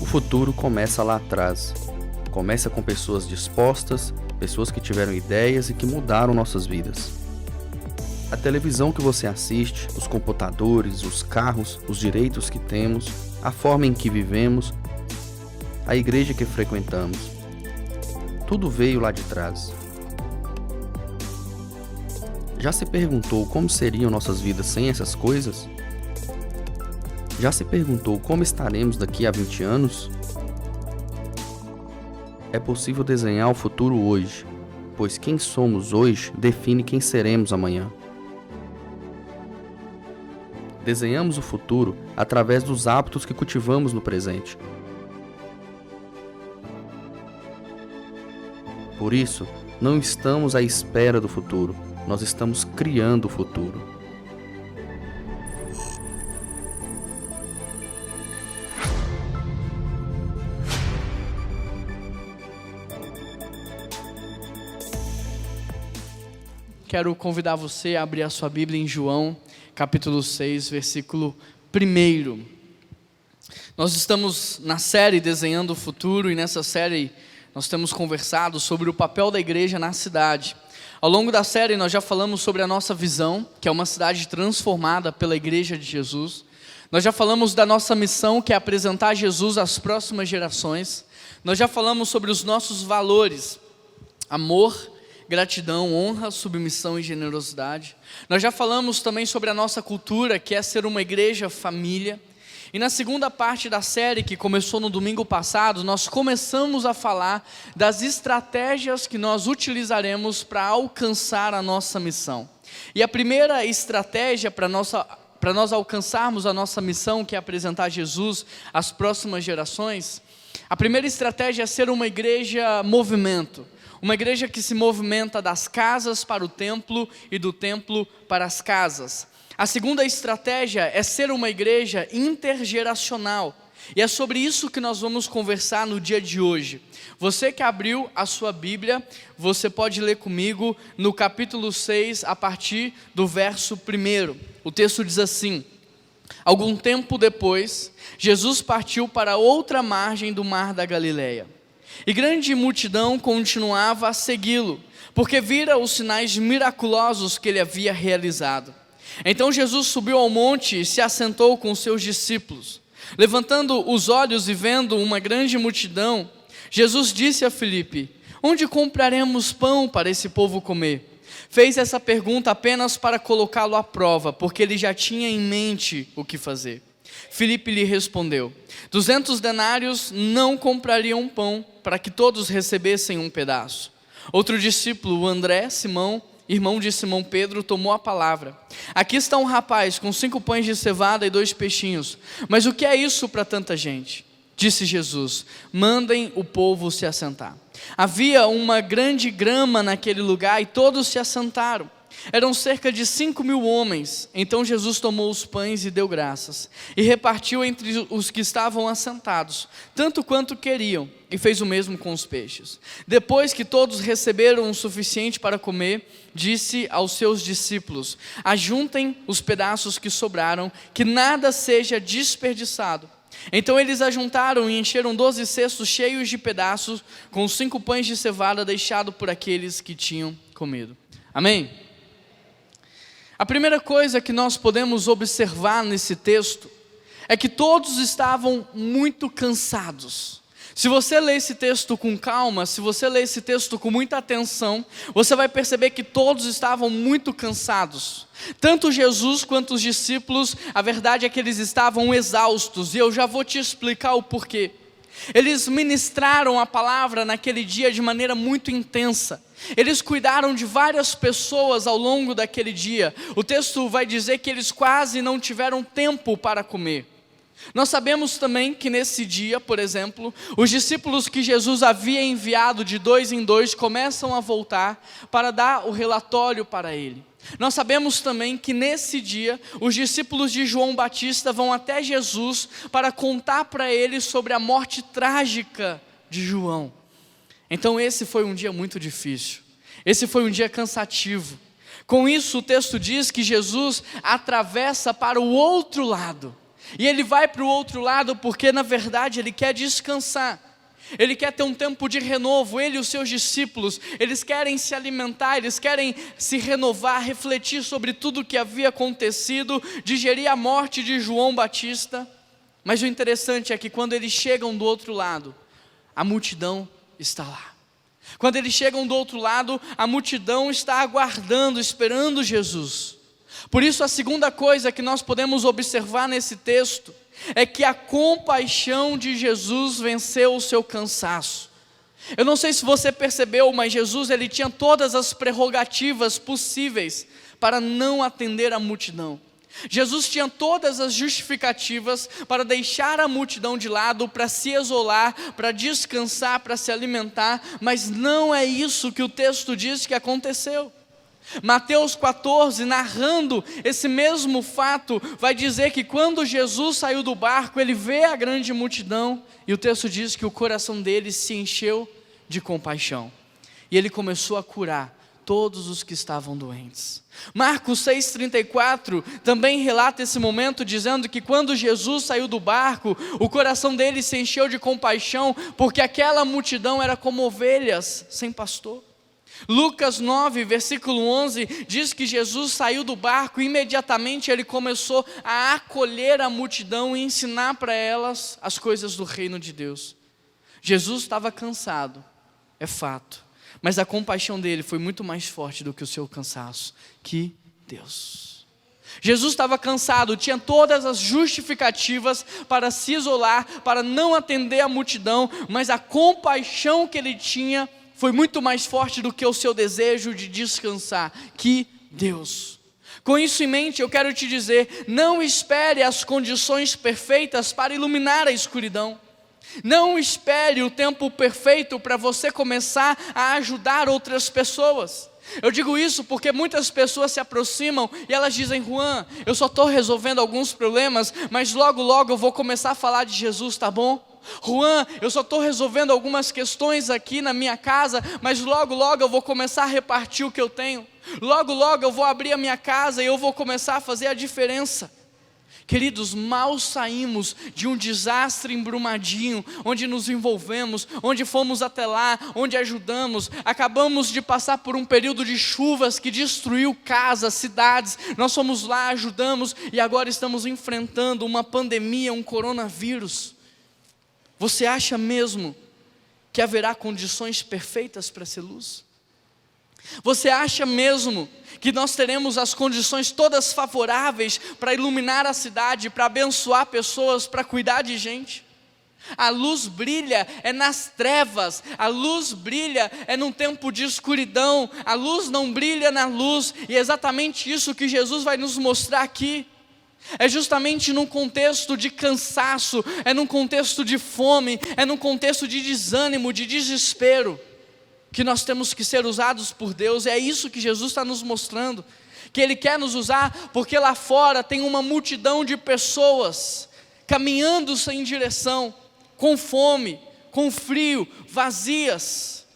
futuro começa lá atrás. Começa com pessoas dispostas, pessoas que tiveram ideias e que mudaram nossas vidas. A televisão que você assiste, os computadores, os carros, os direitos que temos, a forma em que vivemos, a igreja que frequentamos. Tudo veio lá de trás. Já se perguntou como seriam nossas vidas sem essas coisas? Já se perguntou como estaremos daqui a 20 anos? É possível desenhar o futuro hoje, pois quem somos hoje define quem seremos amanhã. Desenhamos o futuro através dos hábitos que cultivamos no presente. Por isso, não estamos à espera do futuro, nós estamos criando o futuro. Quero convidar você a abrir a sua Bíblia em João, capítulo 6, versículo 1. Nós estamos na série Desenhando o Futuro, e nessa série nós temos conversado sobre o papel da igreja na cidade. Ao longo da série nós já falamos sobre a nossa visão, que é uma cidade transformada pela igreja de Jesus. Nós já falamos da nossa missão, que é apresentar Jesus às próximas gerações. Nós já falamos sobre os nossos valores: amor, gratidão, honra, submissão e generosidade. Nós já falamos também sobre a nossa cultura, que é ser uma igreja família. E na segunda parte da série, que começou no domingo passado, nós começamos a falar das estratégias que nós utilizaremos para alcançar a nossa missão. E a primeira estratégia para nós alcançarmos a nossa missão, que é apresentar Jesus às próximas gerações, a primeira estratégia é ser uma igreja movimento. Uma igreja que se movimenta das casas para o templo e do templo para as casas. A segunda estratégia é ser uma igreja intergeracional. E é sobre isso que nós vamos conversar no dia de hoje. Você que abriu a sua Bíblia, você pode ler comigo no capítulo 6, a partir do verso 1. O texto diz assim: algum tempo depois, Jesus partiu para outra margem do mar da Galileia. E grande multidão continuava a segui-lo, porque vira os sinais miraculosos que ele havia realizado. Então Jesus subiu ao monte e se assentou com os seus discípulos. Levantando os olhos e vendo uma grande multidão, Jesus disse a Filipe: onde compraremos pão para esse povo comer? Fez essa pergunta apenas para colocá-lo à prova, porque ele já tinha em mente o que fazer. Filipe lhe respondeu: 200 denários não comprariam pão para que todos recebessem um pedaço. Outro discípulo, André, Simão, irmão de Simão Pedro, tomou a palavra. Aqui está um rapaz com 5 pães de cevada e 2 peixinhos. Mas o que é isso para tanta gente? Disse Jesus: mandem o povo se assentar. Havia uma grande grama naquele lugar e todos se assentaram. Eram cerca de 5.000 homens. Então Jesus tomou os pães e deu graças, e repartiu entre os que estavam assentados, tanto quanto queriam, e fez o mesmo com os peixes. Depois que todos receberam o suficiente para comer, disse aos seus discípulos: ajuntem os pedaços que sobraram, que nada seja desperdiçado. Então eles ajuntaram e encheram 12 cestos cheios de pedaços, com os 5 pães de cevada deixados por aqueles que tinham comido. Amém? A primeira coisa que nós podemos observar nesse texto é que todos estavam muito cansados. Se você ler esse texto com calma, se você ler esse texto com muita atenção, você vai perceber que todos estavam muito cansados. Tanto Jesus quanto os discípulos, a verdade é que eles estavam exaustos, e eu já vou te explicar o porquê. Eles ministraram a palavra naquele dia de maneira muito intensa. Eles cuidaram de várias pessoas ao longo daquele dia. O texto vai dizer que eles quase não tiveram tempo para comer. Nós sabemos também que nesse dia, por exemplo, os discípulos que Jesus havia enviado de 2 em 2 começam a voltar para dar o relatório para ele. Nós sabemos também que nesse dia, os discípulos de João Batista vão até Jesus para contar para ele sobre a morte trágica de João. Então esse foi um dia muito difícil, esse foi um dia cansativo. Com isso o texto diz que Jesus atravessa para o outro lado. E ele vai para o outro lado porque, na verdade, ele quer descansar. Ele quer ter um tempo de renovo. Ele e os seus discípulos, eles querem se alimentar, eles querem se renovar, refletir sobre tudo o que havia acontecido, digerir a morte de João Batista. Mas o interessante é que quando eles chegam do outro lado, a multidão está lá. Quando eles chegam do outro lado, a multidão está aguardando, esperando Jesus. Por isso, a segunda coisa que nós podemos observar nesse texto é que a compaixão de Jesus venceu o seu cansaço. Eu não sei se você percebeu, mas Jesus, ele tinha todas as prerrogativas possíveis para não atender a multidão. Jesus tinha todas as justificativas para deixar a multidão de lado, para se isolar, para descansar, para se alimentar, mas não é isso que o texto diz que aconteceu. Mateus 14, narrando esse mesmo fato, vai dizer que quando Jesus saiu do barco, ele vê a grande multidão, e o texto diz que o coração dele se encheu de compaixão, e ele começou a curar todos os que estavam doentes. Marcos 6,34 também relata esse momento, dizendo que quando Jesus saiu do barco, o coração dele se encheu de compaixão, porque aquela multidão era como ovelhas sem pastor. Lucas 9, versículo 11, diz que Jesus saiu do barco e imediatamente ele começou a acolher a multidão e ensinar para elas as coisas do reino de Deus. Jesus estava cansado, é fato, mas a compaixão dele foi muito mais forte do que o seu cansaço. Que Deus! Jesus estava cansado, tinha todas as justificativas para se isolar, para não atender a multidão, mas a compaixão que ele tinha foi muito mais forte do que o seu desejo de descansar. Que Deus! Com isso em mente, eu quero te dizer, não espere as condições perfeitas para iluminar a escuridão. Não espere o tempo perfeito para você começar a ajudar outras pessoas. Eu digo isso porque muitas pessoas se aproximam e elas dizem: Juan, eu só estou resolvendo alguns problemas, mas logo logo eu vou começar a falar de Jesus, tá bom? Juan, eu só estou resolvendo algumas questões aqui na minha casa, mas logo logo eu vou começar a repartir o que eu tenho. Logo logo eu vou abrir a minha casa e eu vou começar a fazer a diferença. Queridos, mal saímos de um desastre em Brumadinho, onde nos envolvemos, onde fomos até lá, onde ajudamos, acabamos de passar por um período de chuvas que destruiu casas, cidades, nós fomos lá, ajudamos e agora estamos enfrentando uma pandemia, um coronavírus. Você acha mesmo que haverá condições perfeitas para ser luz? Você acha mesmo que nós teremos as condições todas favoráveis para iluminar a cidade, para abençoar pessoas, para cuidar de gente? A luz brilha é nas trevas, a luz brilha é num tempo de escuridão, a luz não brilha na luz, e é exatamente isso que Jesus vai nos mostrar aqui. É justamente num contexto de cansaço, é num contexto de fome, é num contexto de desânimo, de desespero, que nós temos que ser usados por Deus. É isso que Jesus está nos mostrando, que Ele quer nos usar, porque lá fora tem uma multidão de pessoas, caminhando sem direção, com fome, com frio, vazias.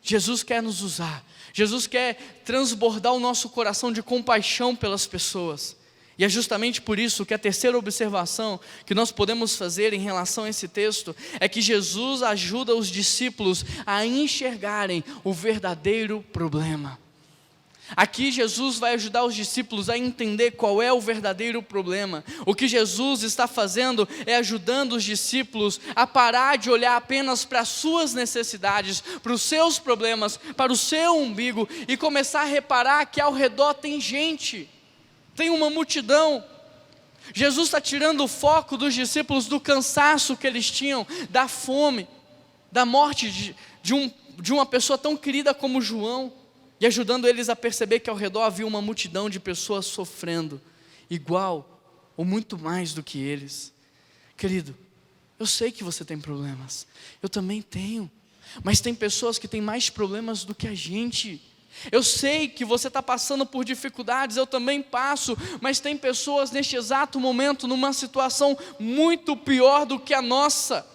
Jesus quer nos usar, Jesus quer transbordar o nosso coração de compaixão pelas pessoas. E é justamente por isso que a terceira observação que nós podemos fazer em relação a esse texto é que Jesus ajuda os discípulos a enxergarem o verdadeiro problema. Aqui Jesus vai ajudar os discípulos a entender qual é o verdadeiro problema. O que Jesus está fazendo é ajudando os discípulos a parar de olhar apenas para as suas necessidades, para os seus problemas, para o seu umbigo e começar a reparar que ao redor tem gente. Tem uma multidão. Jesus está tirando o foco dos discípulos do cansaço que eles tinham, da fome, da morte de uma pessoa tão querida como João, e ajudando eles a perceber que ao redor havia uma multidão de pessoas sofrendo, igual ou muito mais do que eles. Querido, eu sei que você tem problemas, eu também tenho, mas tem pessoas que têm mais problemas do que a gente. Eu sei que você está passando por dificuldades, eu também passo, mas tem pessoas neste exato momento numa situação muito pior do que a nossa.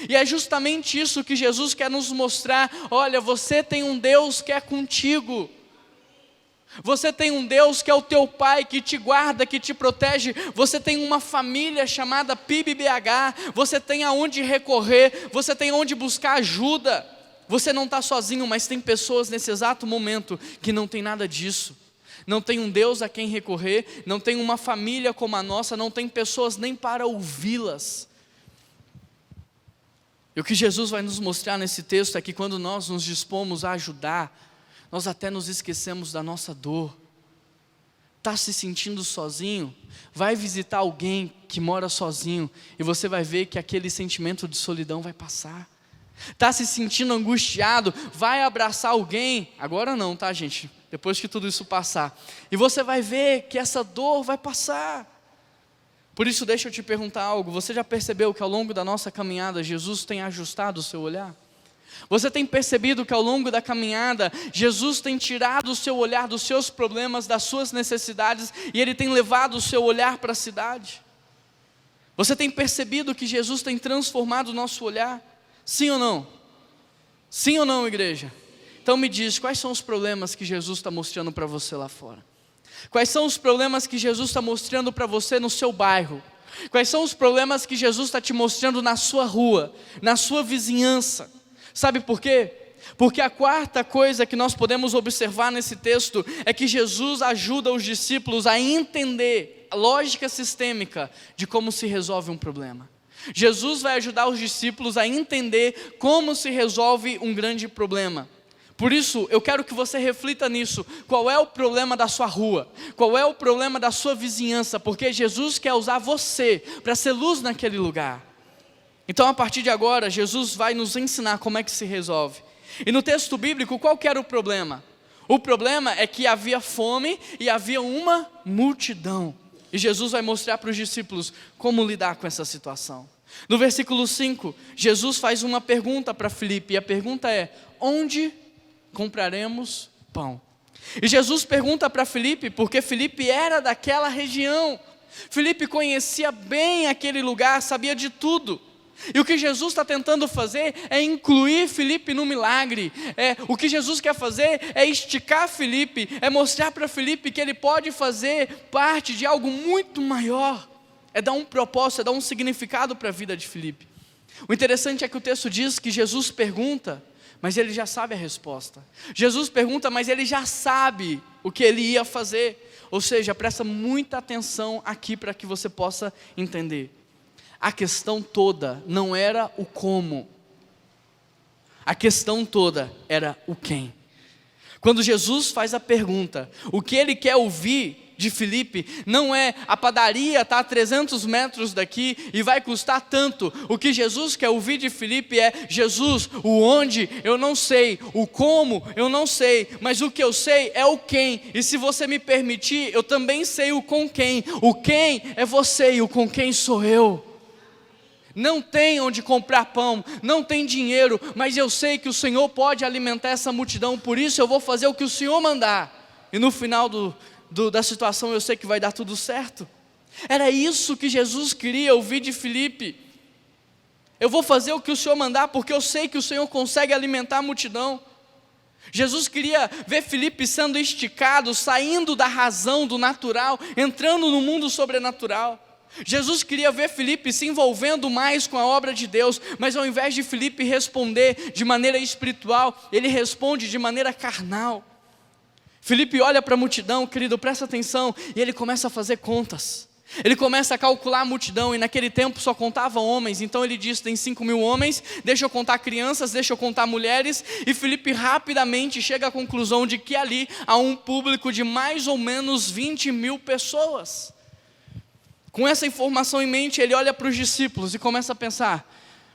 E é justamente isso que Jesus quer nos mostrar. Olha, você tem um Deus que é contigo. Você tem um Deus que é o teu Pai, que te guarda, que te protege. Você tem uma família chamada PIBBH. Você tem aonde recorrer, você tem onde buscar ajuda. Você não está sozinho, mas tem pessoas nesse exato momento que não tem nada disso. Não tem um Deus a quem recorrer, não tem uma família como a nossa, não tem pessoas nem para ouvi-las. E o que Jesus vai nos mostrar nesse texto é que quando nós nos dispomos a ajudar, nós até nos esquecemos da nossa dor. Está se sentindo sozinho? Vai visitar alguém que mora sozinho e você vai ver que aquele sentimento de solidão vai passar. Está se sentindo angustiado? Vai abraçar alguém. Agora não, tá, gente? Depois que tudo isso passar. E você vai ver que essa dor vai passar. Por isso, deixa eu te perguntar algo. Você já percebeu que ao longo da nossa caminhada, Jesus tem ajustado o seu olhar? Você tem percebido que ao longo da caminhada, Jesus tem tirado o seu olhar dos seus problemas, das suas necessidades, e Ele tem levado o seu olhar para a cidade? Você tem percebido que Jesus tem transformado o nosso olhar? Sim ou não? Sim ou não, igreja? Então me diz, quais são os problemas que Jesus está mostrando para você lá fora? Quais são os problemas que Jesus está mostrando para você no seu bairro? Quais são os problemas que Jesus está te mostrando na sua rua, na sua vizinhança? Sabe por quê? Porque a quarta coisa que nós podemos observar nesse texto é que Jesus ajuda os discípulos a entender a lógica sistêmica de como se resolve um problema. Jesus vai ajudar os discípulos a entender como se resolve um grande problema. Por isso, eu quero que você reflita nisso. Qual é o problema da sua rua? Qual é o problema da sua vizinhança? Porque Jesus quer usar você para ser luz naquele lugar. Então, a partir de agora, Jesus vai nos ensinar como é que se resolve. E no texto bíblico, qual que era o problema? O problema é que havia fome e havia uma multidão. E Jesus vai mostrar para os discípulos como lidar com essa situação. No versículo 5, Jesus faz uma pergunta para Filipe. E a pergunta é: onde compraremos pão? E Jesus pergunta para Filipe, porque Filipe era daquela região. Filipe conhecia bem aquele lugar, sabia de tudo. E o que Jesus está tentando fazer é incluir Filipe no milagre. O que Jesus quer fazer é esticar Filipe, é mostrar para Filipe que ele pode fazer parte de algo muito maior. É dar um propósito, é dar um significado para a vida de Filipe. O interessante é que o texto diz que Jesus pergunta, mas ele já sabe a resposta. Jesus pergunta, mas ele já sabe o que ele ia fazer. Ou seja, presta muita atenção aqui para que você possa entender. A questão toda não era o como. A questão toda era o quem. Quando Jesus faz a pergunta, o que ele quer ouvir de Filipe não é: a padaria está a 300 metros daqui e vai custar tanto. O que Jesus quer ouvir de Filipe é: Jesus, o onde eu não sei, o como eu não sei, mas o que eu sei é o quem. E se você me permitir, eu também sei o com quem. O quem é você e o com quem sou eu. Não tem onde comprar pão, não tem dinheiro, mas eu sei que o Senhor pode alimentar essa multidão, por isso eu vou fazer o que o Senhor mandar. E no final da situação eu sei que vai dar tudo certo. Era isso que Jesus queria ouvir de Filipe. Eu vou fazer o que o Senhor mandar, porque eu sei que o Senhor consegue alimentar a multidão. Jesus queria ver Filipe sendo esticado, saindo da razão, do natural, entrando no mundo sobrenatural. Jesus queria ver Filipe se envolvendo mais com a obra de Deus, mas ao invés de Filipe responder de maneira espiritual, ele responde de maneira carnal. Filipe olha para a multidão, querido, presta atenção, e ele começa a fazer contas. Ele começa a calcular a multidão, e naquele tempo só contava homens, então ele diz: tem 5.000 homens, deixa eu contar crianças, deixa eu contar mulheres, e Filipe rapidamente chega à conclusão de que ali há um público de mais ou menos 20.000 pessoas. Com essa informação em mente, ele olha para os discípulos e começa a pensar: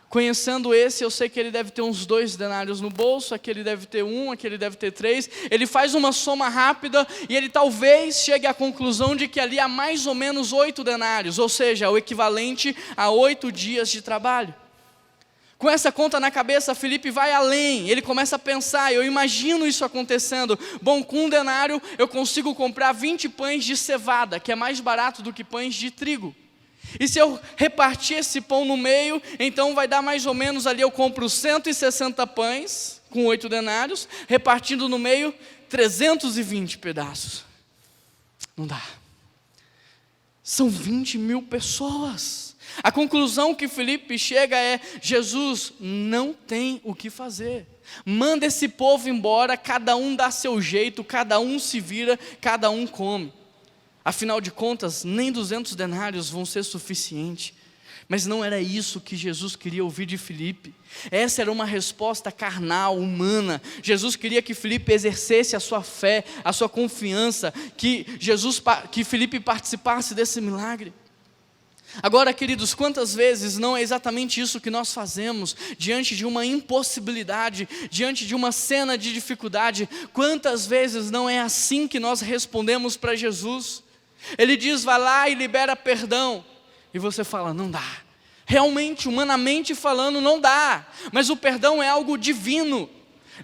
conhecendo esse, eu sei que ele deve ter uns 2 denários no bolso, aquele deve ter 1, aquele deve ter 3. Ele faz uma soma rápida e ele talvez chegue à conclusão de que ali há mais ou menos 8 denários, ou seja, o equivalente a 8 dias de trabalho. Com essa conta na cabeça, Filipe vai além, ele começa a pensar: eu imagino isso acontecendo. Bom, com 1 denário eu consigo comprar 20 pães de cevada, que é mais barato do que pães de trigo. E se eu repartir esse pão no meio, então vai dar mais ou menos ali, eu compro 160 pães, com 8 denários, repartindo no meio, 320 pedaços. Não dá. São 20.000 pessoas. A conclusão que Filipe chega é: Jesus não tem o que fazer. Manda esse povo embora, cada um dá seu jeito, cada um se vira, cada um come. Afinal de contas, nem 200 denários vão ser suficiente. Mas não era isso que Jesus queria ouvir de Filipe. Essa era uma resposta carnal, humana. Jesus queria que Filipe exercesse a sua fé, a sua confiança, que Filipe participasse desse milagre. Agora, queridos, quantas vezes não é exatamente isso que nós fazemos diante de uma impossibilidade, diante de uma cena de dificuldade? Quantas vezes não é assim que nós respondemos para Jesus? Ele diz: vai lá e libera perdão. E você fala: não dá. Realmente, humanamente falando, não dá. Mas o perdão é algo divino.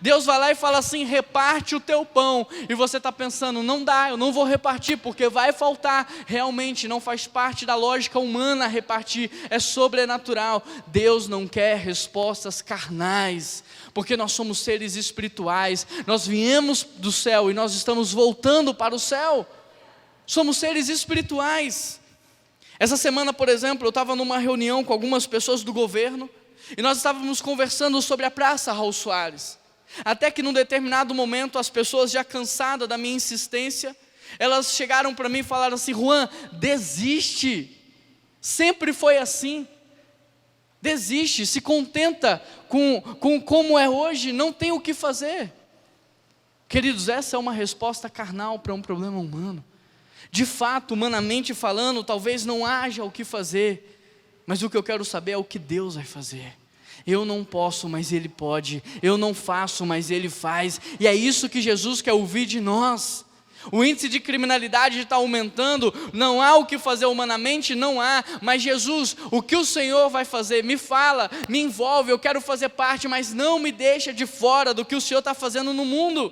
Deus vai lá e fala assim: reparte o teu pão. E você está pensando: não dá, eu não vou repartir, porque vai faltar. Realmente, não faz parte da lógica humana repartir, é sobrenatural. Deus não quer respostas carnais, porque nós somos seres espirituais. Nós viemos do céu e nós estamos voltando para o céu. Somos seres espirituais. Essa semana, por exemplo, eu estava numa reunião com algumas pessoas do governo, e nós estávamos conversando sobre a Praça Raul Soares. Até que num determinado momento, as pessoas, já cansadas da minha insistência, elas chegaram para mim e falaram assim: Juan, desiste, sempre foi assim, desiste, se contenta com como é hoje, não tem o que fazer. Queridos, essa é uma resposta carnal para um problema humano. De fato, humanamente falando, talvez não haja o que fazer, mas o que eu quero saber é o que Deus vai fazer. Eu não posso, mas Ele pode. Eu não faço, mas Ele faz. E é isso que Jesus quer ouvir de nós. O índice de criminalidade está aumentando. Não há o que fazer humanamente, não há. Mas Jesus, o que o Senhor vai fazer? Me fala, me envolve, eu quero fazer parte, mas não me deixa de fora do que o Senhor está fazendo no mundo.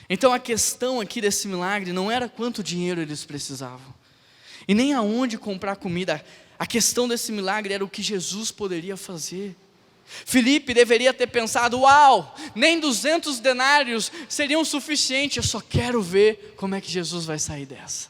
Então a questão aqui desse milagre não era quanto dinheiro eles precisavam, e nem aonde comprar comida. A questão desse milagre era o que Jesus poderia fazer. Filipe deveria ter pensado: uau, nem 200 denários seriam suficientes, eu só quero ver como é que Jesus vai sair dessa.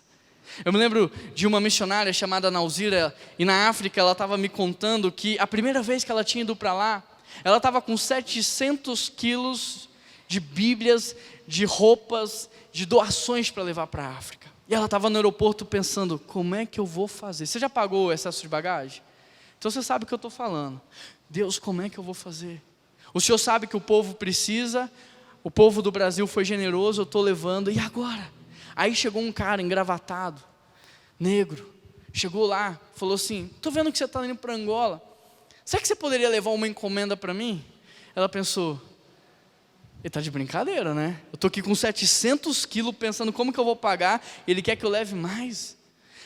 Eu me lembro de uma missionária chamada Nauzira, e na África ela estava me contando que a primeira vez que ela tinha ido para lá, ela estava com 700 quilos de bíblias, de roupas, de doações para levar para a África. E ela estava no aeroporto pensando: como é que eu vou fazer? Você já pagou o excesso de bagagem? Então você sabe o que eu estou falando. Deus, como é que eu vou fazer? O Senhor sabe que o povo precisa, o povo do Brasil foi generoso, eu estou levando, e agora? Aí chegou um cara engravatado, negro, chegou lá, falou assim: estou vendo que você está indo para Angola, será que você poderia levar uma encomenda para mim? Ela pensou: ele está de brincadeira, né? Eu estou aqui com 700 quilos pensando como que eu vou pagar, ele quer que eu leve mais.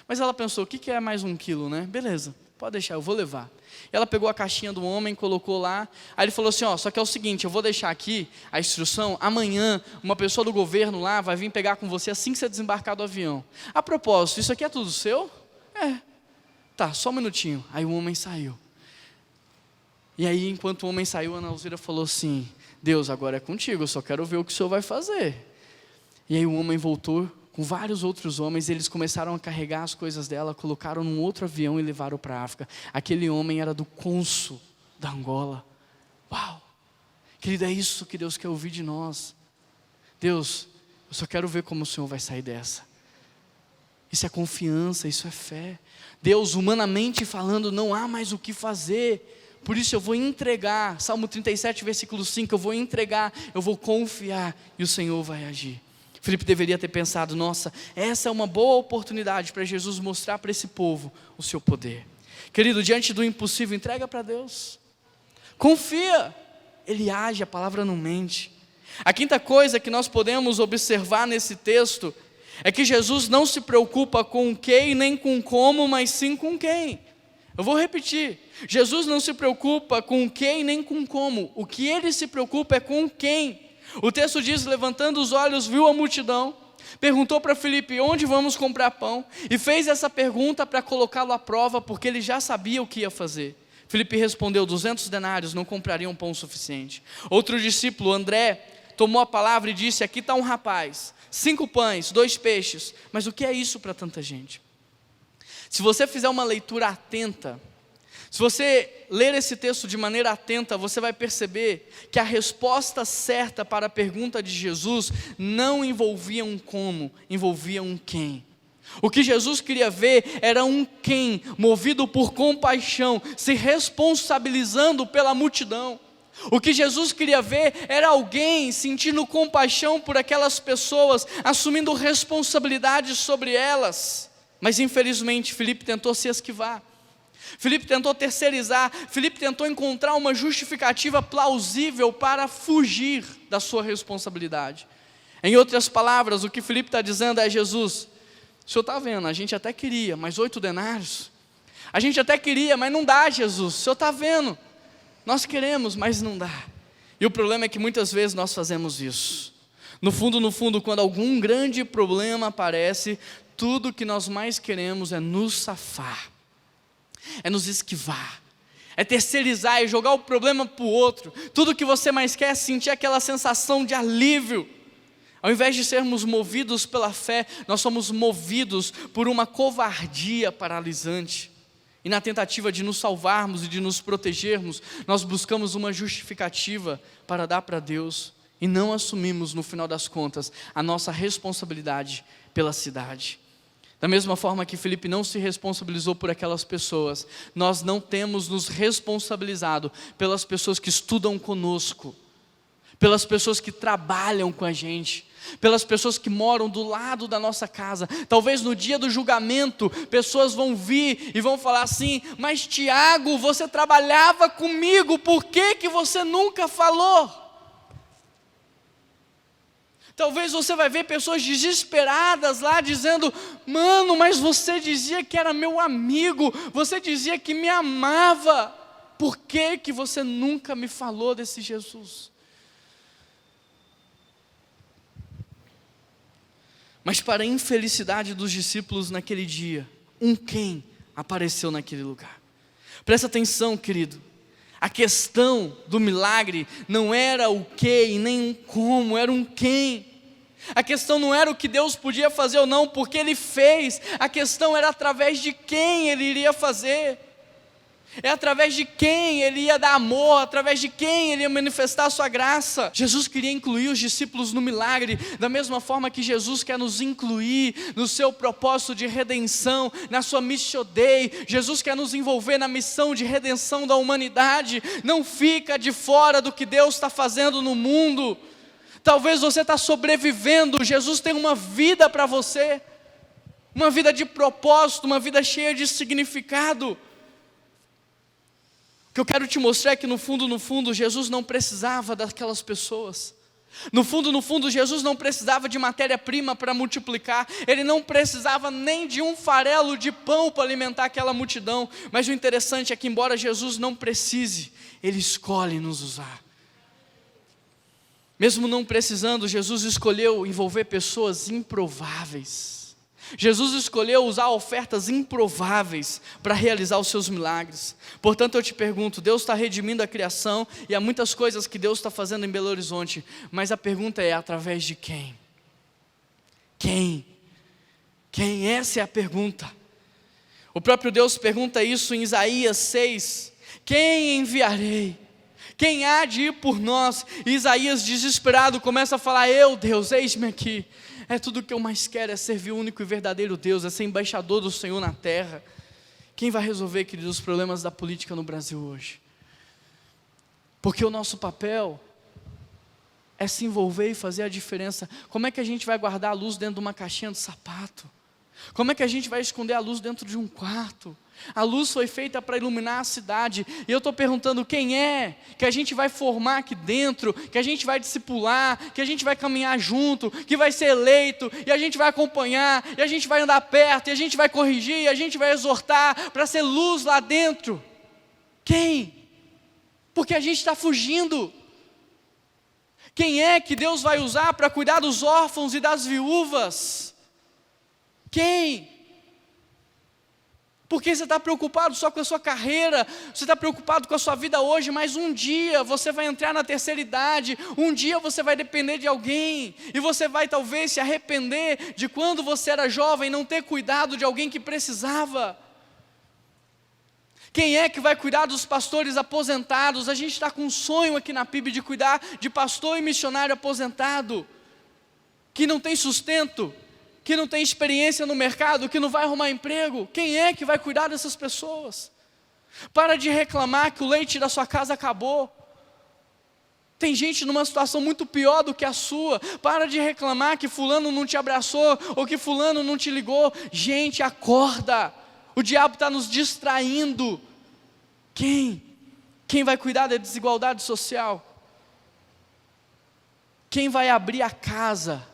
Mas ela pensou: o que é mais 1 quilo, né? Beleza, pode deixar, eu vou levar. E ela pegou a caixinha do homem, colocou lá. Aí ele falou assim: ó, só que é o seguinte, eu vou deixar aqui a instrução, amanhã uma pessoa do governo lá vai vir pegar com você assim que você desembarcar do avião. A propósito, isso aqui é tudo seu? É. Tá, só um minutinho. Aí o homem saiu. E aí, enquanto o homem saiu, a Ana Luzira falou assim: Deus, agora é contigo, eu só quero ver o que o Senhor vai fazer. E aí o homem voltou com vários outros homens, eles começaram a carregar as coisas dela, colocaram num outro avião e levaram para a África. Aquele homem era do cônsul da Angola. Uau! Querido, é isso que Deus quer ouvir de nós. Deus, eu só quero ver como o Senhor vai sair dessa. Isso é confiança, isso é fé. Deus, humanamente falando, não há mais o que fazer. Por isso eu vou entregar, Salmo 37, versículo 5, eu vou entregar, eu vou confiar e o Senhor vai agir. Filipe deveria ter pensado: nossa, essa é uma boa oportunidade para Jesus mostrar para esse povo o seu poder. Querido, diante do impossível, entrega para Deus. Confia, Ele age, a palavra não mente. A quinta coisa que nós podemos observar nesse texto é que Jesus não se preocupa com o que e nem com como, mas sim com quem. Eu vou repetir: Jesus não se preocupa com o que e nem com como, o que Ele se preocupa é com quem. O texto diz: levantando os olhos, viu a multidão, perguntou para Filipe: onde vamos comprar pão? E fez essa pergunta para colocá-lo à prova, porque ele já sabia o que ia fazer. Filipe respondeu: 200 denários não comprariam pão suficiente. Outro discípulo, André, tomou a palavra e disse: aqui está um rapaz, 5 pães, 2 peixes, mas o que é isso para tanta gente? Se você fizer uma leitura atenta, se você ler esse texto de maneira atenta, você vai perceber que a resposta certa para a pergunta de Jesus não envolvia um como, envolvia um quem. O que Jesus queria ver era um quem, movido por compaixão, se responsabilizando pela multidão. O que Jesus queria ver era alguém sentindo compaixão por aquelas pessoas, assumindo responsabilidade sobre elas. Mas infelizmente Filipe tentou se esquivar. Filipe tentou terceirizar, Filipe tentou encontrar uma justificativa plausível para fugir da sua responsabilidade. Em outras palavras, o que Filipe está dizendo é: Jesus, o senhor está vendo, a gente até queria, mas 8 denários, a gente até queria, mas não dá, Jesus, o senhor está vendo, nós queremos, mas não dá. E o problema é que muitas vezes nós fazemos isso. No fundo, quando algum grande problema aparece, tudo que nós mais queremos é nos safar, é nos esquivar, é terceirizar, é jogar o problema para o outro. Tudo que você mais quer é sentir aquela sensação de alívio. Ao invés de sermos movidos pela fé, nós somos movidos por uma covardia paralisante. E na tentativa de nos salvarmos e de nos protegermos, nós buscamos uma justificativa para dar para Deus e não assumimos, no final das contas, a nossa responsabilidade pela cidade. Da mesma forma que Filipe não se responsabilizou por aquelas pessoas, nós não temos nos responsabilizado pelas pessoas que estudam conosco, pelas pessoas que trabalham com a gente, pelas pessoas que moram do lado da nossa casa. Talvez no dia do julgamento, pessoas vão vir e vão falar assim: mas Tiago, você trabalhava comigo, por que você nunca falou? Talvez você vai ver pessoas desesperadas lá dizendo: mano, mas você dizia que era meu amigo, você dizia que me amava, por que você nunca me falou desse Jesus? Mas para a infelicidade dos discípulos naquele dia, um quem apareceu naquele lugar. Presta atenção, querido. A questão do milagre não era o que e nem um como, era um quem. A questão não era o que Deus podia fazer ou não, porque Ele fez. A questão era através de quem Ele iria fazer. É através de quem Ele ia dar amor, através de quem Ele ia manifestar a sua graça. Jesus queria incluir os discípulos no milagre, da mesma forma que Jesus quer nos incluir no seu propósito de redenção, na sua Missio Dei. Jesus quer nos envolver na missão de redenção da humanidade. Não fica de fora do que Deus está fazendo no mundo. Talvez você está sobrevivendo, Jesus tem uma vida para você, uma vida de propósito, uma vida cheia de significado. O que eu quero te mostrar é que no fundo, Jesus não precisava daquelas pessoas. No fundo, Jesus não precisava de matéria-prima para multiplicar. Ele não precisava nem de um farelo de pão para alimentar aquela multidão. Mas o interessante é que, embora Jesus não precise, Ele escolhe nos usar. Mesmo não precisando, Jesus escolheu envolver pessoas improváveis. Jesus escolheu usar ofertas improváveis para realizar os seus milagres. Portanto, eu te pergunto: Deus está redimindo a criação e há muitas coisas que Deus está fazendo em Belo Horizonte, mas a pergunta é: através de quem? Quem? Quem? Essa é a pergunta. O próprio Deus pergunta isso em Isaías 6: quem enviarei? Quem há de ir por nós? E Isaías, desesperado, começa a falar: eu, Deus, eis-me aqui. É tudo o que eu mais quero, é servir o único e verdadeiro Deus, é ser embaixador do Senhor na terra. Quem vai resolver, queridos, os problemas da política no Brasil hoje? Porque o nosso papel é se envolver e fazer a diferença. Como é que a gente vai guardar a luz dentro de uma caixinha de sapato? Como é que a gente vai esconder a luz dentro de um quarto? A luz foi feita para iluminar a cidade. E eu estou perguntando: quem é que a gente vai formar aqui dentro, que a gente vai discipular, que a gente vai caminhar junto, que vai ser eleito, e a gente vai acompanhar, e a gente vai andar perto, e a gente vai corrigir, e a gente vai exortar, para ser luz lá dentro? Quem? Porque a gente está fugindo. Quem é que Deus vai usar para cuidar dos órfãos e das viúvas? Quem? Porque você está preocupado só com a sua carreira, você está preocupado com a sua vida hoje, mas um dia você vai entrar na terceira idade, um dia você vai depender de alguém, e você vai talvez se arrepender de quando você era jovem, não ter cuidado de alguém que precisava. Quem é que vai cuidar dos pastores aposentados? A gente está com um sonho aqui na PIB de cuidar de pastor e missionário aposentado, que não tem sustento, que não tem experiência no mercado, que não vai arrumar emprego. Quem é que vai cuidar dessas pessoas? Para de reclamar que o leite da sua casa acabou. Tem gente numa situação muito pior do que a sua. Para de reclamar que fulano não te abraçou, ou que fulano não te ligou. Gente, acorda. O diabo está nos distraindo. Quem? Quem vai cuidar da desigualdade social? Quem vai abrir a casa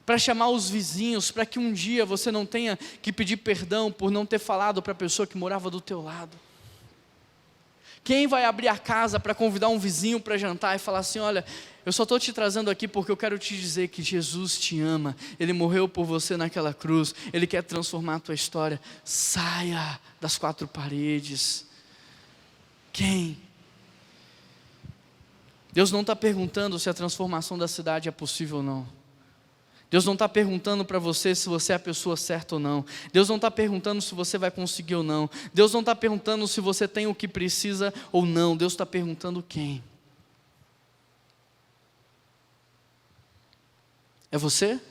para chamar os vizinhos, para que um dia você não tenha que pedir perdão por não ter falado para a pessoa que morava do teu lado? Quem vai abrir a casa para convidar um vizinho para jantar e falar assim: olha, eu só estou te trazendo aqui porque eu quero te dizer que Jesus te ama, Ele morreu por você naquela cruz, Ele quer transformar a tua história. Saia das quatro paredes. Quem? Deus não está perguntando se a transformação da cidade é possível ou não. Deus não está perguntando para você se você é a pessoa certa ou não. Deus não está perguntando se você vai conseguir ou não. Deus não está perguntando se você tem o que precisa ou não. Deus está perguntando quem. É você?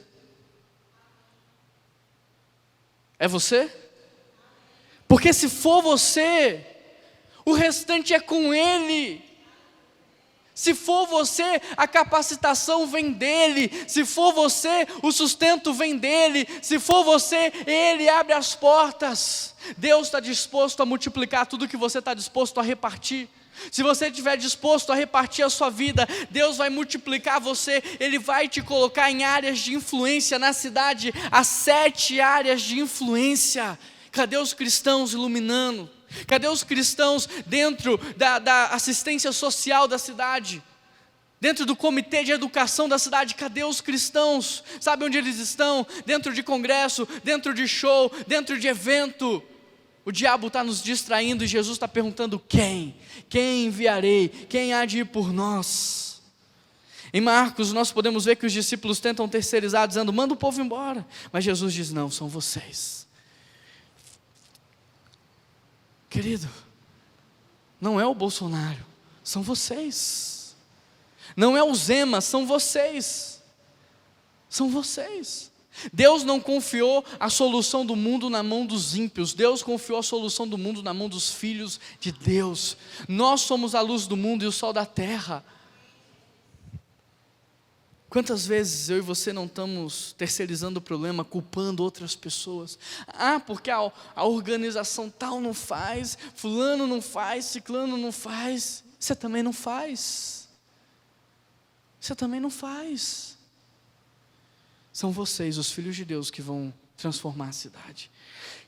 É você? Porque se for você, o restante é com Ele. Se for você, a capacitação vem dEle. Se for você, o sustento vem dEle. Se for você, Ele abre as portas. Deus está disposto a multiplicar tudo que você está disposto a repartir. Se você estiver disposto a repartir a sua vida, Deus vai multiplicar você. Ele vai te colocar em áreas de influência na cidade. Há 7 áreas de influência. Cadê os cristãos iluminando? Cadê os cristãos dentro da assistência social da cidade? Dentro do comitê de educação da cidade? Cadê os cristãos? Sabe onde eles estão? Dentro de congresso, dentro de show, dentro de evento. O diabo está nos distraindo e Jesus está perguntando: quem? Quem enviarei? Quem há de ir por nós? Em Marcos nós podemos ver que os discípulos tentam terceirizar, dizendo: manda o povo embora. Mas Jesus diz: não, são vocês. Querido, não é o Bolsonaro, são vocês. Não é o Zema, são vocês. São vocês. Deus não confiou a solução do mundo na mão dos ímpios. Deus confiou a solução do mundo na mão dos filhos de Deus. Nós somos a luz do mundo e o sol da terra. Quantas vezes eu e você não estamos terceirizando o problema, culpando outras pessoas? Ah, porque a organização tal não faz, fulano não faz, ciclano não faz. Você também não faz. Você também não faz. São vocês, os filhos de Deus, que vão transformar a cidade.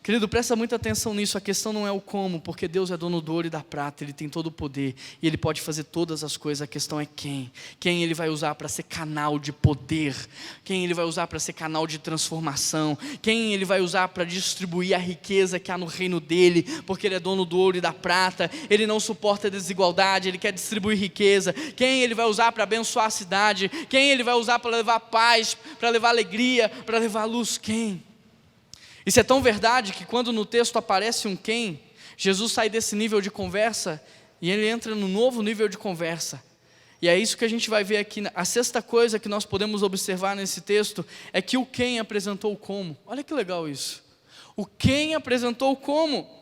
Querido, presta muita atenção nisso. A questão não é o como, porque Deus é dono do ouro e da prata. Ele tem todo o poder e Ele pode fazer todas as coisas. A questão é quem. Quem Ele vai usar para ser canal de poder. Quem Ele vai usar para ser canal de transformação. Quem Ele vai usar para distribuir a riqueza que há no reino dEle, porque Ele é dono do ouro e da prata. Ele não suporta a desigualdade, Ele quer distribuir riqueza. Quem Ele vai usar para abençoar a cidade. Quem Ele vai usar para levar paz, para levar alegria, para levar luz. Quem? Isso é tão verdade que quando no texto aparece um quem, Jesus sai desse nível de conversa e Ele entra no novo nível de conversa. E é isso que a gente vai ver aqui. A sexta coisa que nós podemos observar nesse texto é que o quem apresentou o como. Olha que legal isso. O quem apresentou o como.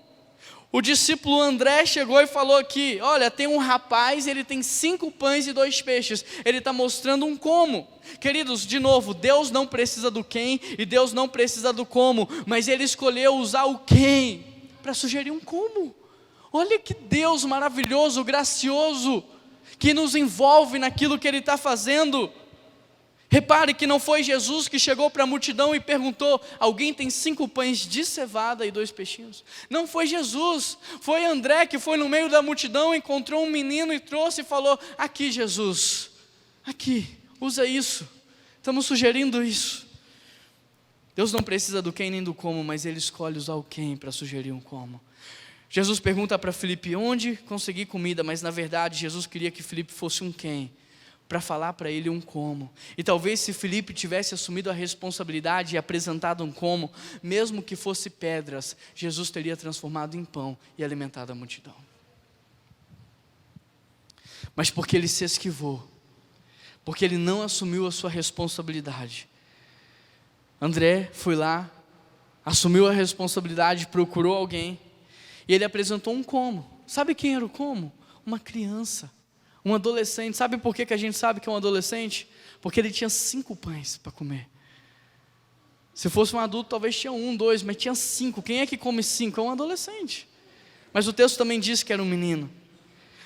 O discípulo André chegou e falou aqui: olha, tem um rapaz, ele tem 5 pães e 2 peixes. Ele está mostrando um como. Queridos, de novo, Deus não precisa do quem e Deus não precisa do como, mas Ele escolheu usar o quem para sugerir um como. Olha que Deus maravilhoso, gracioso, que nos envolve naquilo que Ele está fazendo. Repare que não foi Jesus que chegou para a multidão e perguntou: alguém tem 5 pães de cevada e 2 peixinhos? Não foi Jesus, foi André que foi no meio da multidão, encontrou um menino e trouxe e falou: aqui Jesus, aqui, usa isso, estamos sugerindo isso. Deus não precisa do quem nem do como, mas Ele escolhe usar o quem para sugerir um como. Jesus pergunta para Filipe onde conseguir comida, mas na verdade Jesus queria que Filipe fosse um quem, para falar para ele um como. E talvez se Filipe tivesse assumido a responsabilidade e apresentado um como, mesmo que fosse pedras, Jesus teria transformado em pão e alimentado a multidão. Mas porque ele se esquivou, porque ele não assumiu a sua responsabilidade, André foi lá, assumiu a responsabilidade, procurou alguém, e ele apresentou um como. Sabe quem era o como? Uma criança, um adolescente. Sabe por que a gente sabe que é um adolescente? Porque ele tinha 5 pães para comer. Se fosse um adulto talvez tinha 1, 2, mas tinha 5. Quem é que come 5? É um adolescente. Mas o texto também diz que era um menino.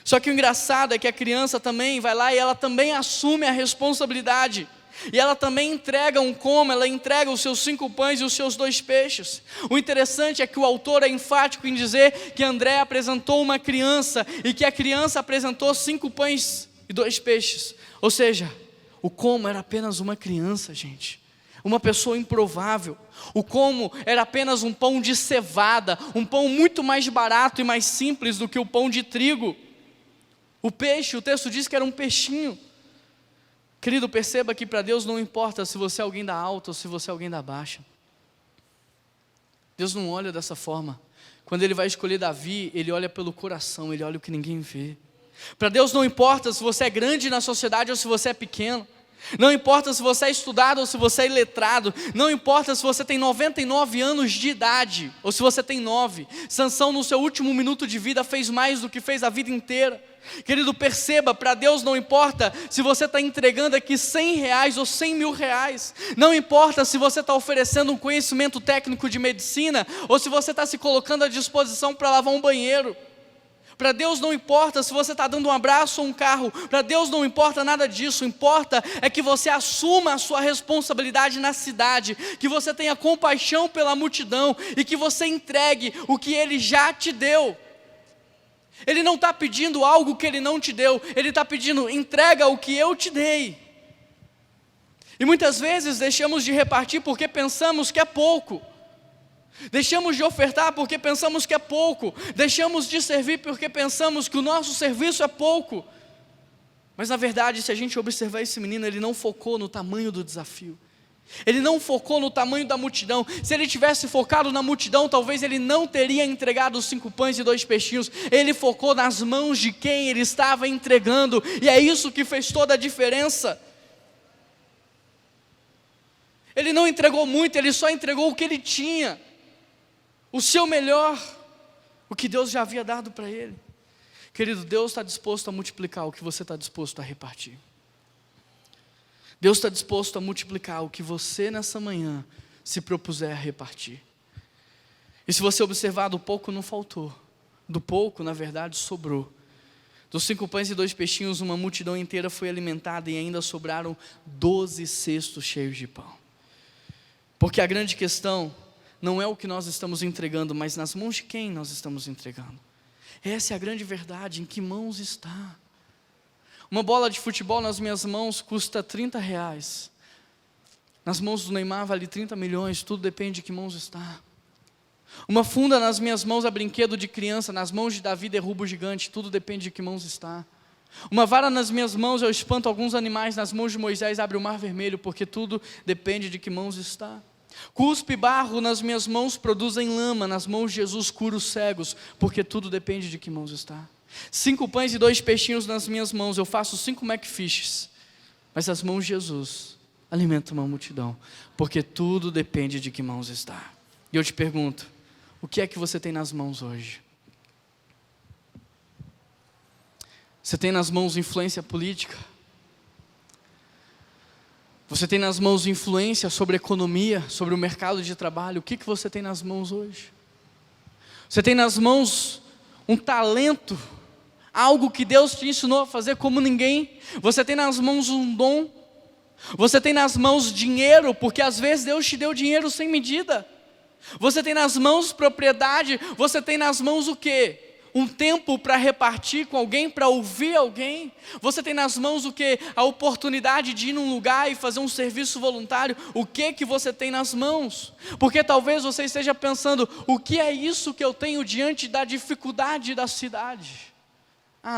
Só que o engraçado é que a criança também vai lá e ela também assume a responsabilidade. E ela também entrega um como, ela entrega os seus 5 pães e os seus 2 peixes. O interessante é que o autor é enfático em dizer que André apresentou uma criança e que a criança apresentou 5 pães e 2 peixes. Ou seja, o como era apenas uma criança, gente. Uma pessoa improvável. O como era apenas um pão de cevada, um pão muito mais barato e mais simples do que o pão de trigo. O peixe, o texto diz que era um peixinho. Querido, perceba que para Deus não importa se você é alguém da alta ou se você é alguém da baixa. Deus não olha dessa forma. Quando Ele vai escolher Davi, Ele olha pelo coração, Ele olha o que ninguém vê. Para Deus não importa se você é grande na sociedade ou se você é pequeno. Não importa se você é estudado ou se você é iletrado. Não importa se você tem 99 anos de idade ou se você tem 9. Sansão no seu último minuto de vida fez mais do que fez a vida inteira. Querido, perceba, para Deus não importa se você está entregando aqui R$100 ou R$100.000. Não importa se você está oferecendo um conhecimento técnico de medicina ou se você está se colocando à disposição para lavar um banheiro. Para Deus não importa se você está dando um abraço ou um carro. Para Deus não importa nada disso. Importa é que você assuma a sua responsabilidade na cidade, que você tenha compaixão pela multidão e que você entregue o que Ele já te deu. Ele não está pedindo algo que Ele não te deu. Ele está pedindo, entrega o que eu te dei. E muitas vezes deixamos de repartir porque pensamos que é pouco. Deixamos de ofertar porque pensamos que é pouco. Deixamos de servir porque pensamos que o nosso serviço é pouco. Mas na verdade, se a gente observar esse menino, ele não focou no tamanho do desafio. Ele não focou no tamanho da multidão. Se ele tivesse focado na multidão, talvez ele não teria entregado os 5 pães e 2 peixinhos. Ele focou nas mãos de quem ele estava entregando. E é isso que fez toda a diferença. Ele não entregou muito, ele só entregou o que ele tinha. O seu melhor, o que Deus já havia dado para ele. Querido, Deus está disposto a multiplicar o que você está disposto a repartir. Deus está disposto a multiplicar o que você nessa manhã se propuser a repartir. E se você observar, do pouco não faltou. Do pouco, na verdade, sobrou. Dos 5 pães e 2 peixinhos, uma multidão inteira foi alimentada e ainda sobraram 12 cestos cheios de pão. Porque a grande questão não é o que nós estamos entregando, mas nas mãos de quem nós estamos entregando. Essa é a grande verdade, em que mãos está. Uma bola de futebol nas minhas mãos custa R$30. Nas mãos do Neymar vale 30 milhões, tudo depende de que mãos está. Uma funda nas minhas mãos é brinquedo de criança, nas mãos de Davi derruba o gigante, tudo depende de que mãos está. Uma vara nas minhas mãos eu espanto alguns animais, nas mãos de Moisés abre o mar vermelho, porque tudo depende de que mãos está. Cuspe e barro nas minhas mãos produzem lama, nas mãos de Jesus cura os cegos, porque tudo depende de que mãos está. 5 pães e 2 peixinhos nas minhas mãos, eu faço 5 McFishes, mas as mãos de Jesus alimentam uma multidão, porque tudo depende de que mãos está. E eu te pergunto, o que é que você tem nas mãos hoje? Você tem nas mãos influência política? Você tem nas mãos influência sobre a economia, sobre o mercado de trabalho? O que você tem nas mãos hoje? Você tem nas mãos um talento, algo que Deus te ensinou a fazer como ninguém. Você tem nas mãos um dom. Você tem nas mãos dinheiro, porque às vezes Deus te deu dinheiro sem medida. Você tem nas mãos propriedade. Você tem nas mãos o quê? um tempo para repartir com alguém, para ouvir alguém? Você tem nas mãos o quê? A oportunidade de ir num lugar e fazer um serviço voluntário. O que você tem nas mãos? Porque talvez você esteja pensando, o que é isso que eu tenho diante da dificuldade da cidade?